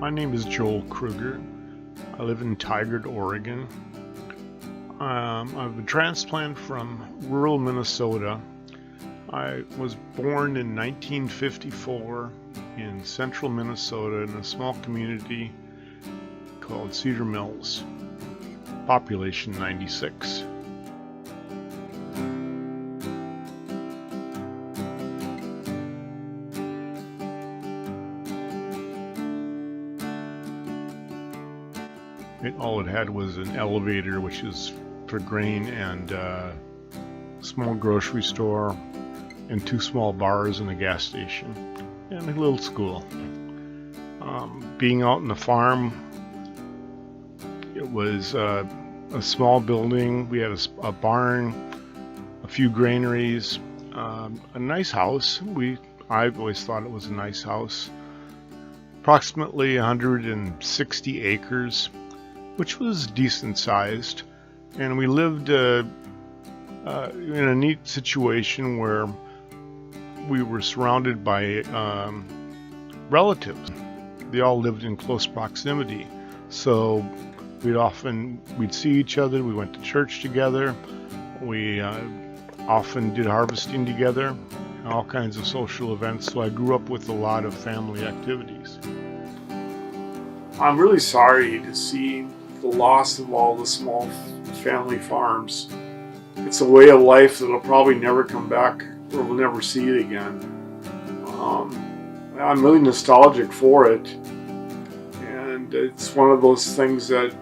My name is Joel Kruger. I live in Tigard, Oregon. I'm a transplant from rural Minnesota. I was born in 1954 in central Minnesota in a small community called Cedar Mills, population 96. All it had was an elevator, which is for grain, and a small grocery store, and 2 small bars and a gas station, and a little school. Being out in the farm, it was a small building. We had a barn, a few granaries, a nice house. I've always thought it was a nice house. Approximately 160 acres. Which was decent sized, and we lived in a neat situation where we were surrounded by relatives. They all lived in close proximity, so we'd see each other. We went to church together. We often did harvesting together, all kinds of social events. So I grew up with a lot of family activities. I'm really sorry to see the loss of all the small family farms. It's a way of life that'll probably never come back, or we'll never see it again. I'm really nostalgic for it, and it's one of those things that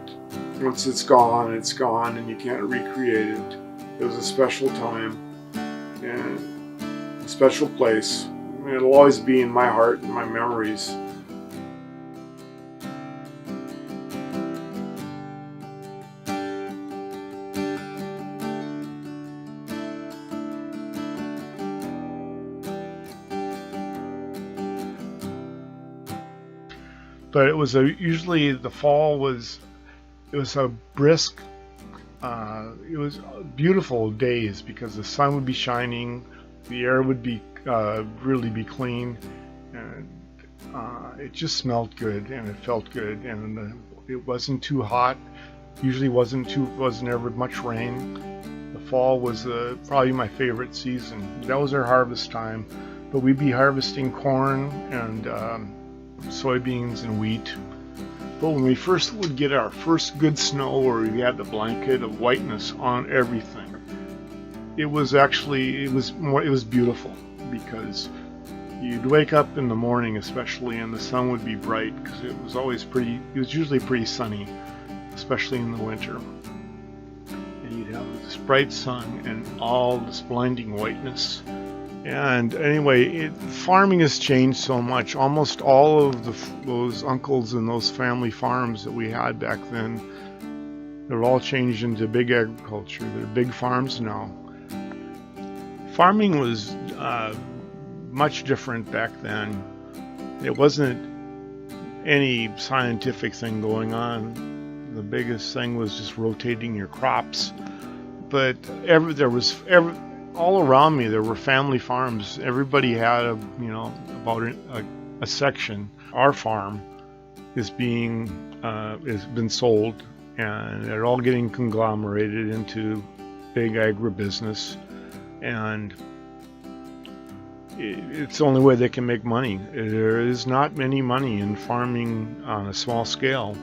once it's gone, and you can't recreate it. It was a special time and a special place. It'll always be in my heart and my memories. But it was usually the fall was a brisk, it was beautiful days because the sun would be shining, the air would be really be clean, and it just smelled good and it felt good, and it wasn't too hot. Usually wasn't ever much rain. The fall was probably my favorite season. That was our harvest time, but we'd be harvesting corn and soybeans and wheat. But when we first would get our first good snow, where we had the blanket of whiteness on everything, it was beautiful, because you'd wake up in the morning especially and the sun would be bright, because it was usually pretty sunny, especially in the winter, and you'd have this bright sun and all this blinding whiteness. And anyway, farming has changed so much. Almost all of those uncles and those family farms that we had back then, they're all changed into big agriculture. They're big farms now. Farming was much different back then. It wasn't any scientific thing going on. The biggest thing was just rotating your crops. But all around me there were family farms. Everybody had about a section. Our farm has been sold, and they're all getting conglomerated into big agribusiness, and it's the only way they can make money. There is not any money in farming on a small scale.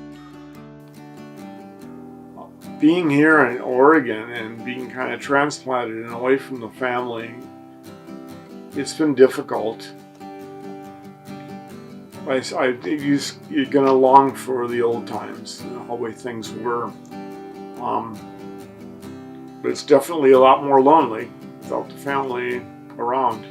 Being here in Oregon and being kind of transplanted and away from the family, it's been difficult. You're gonna long for the old times, the way things were. But it's definitely a lot more lonely without the family around.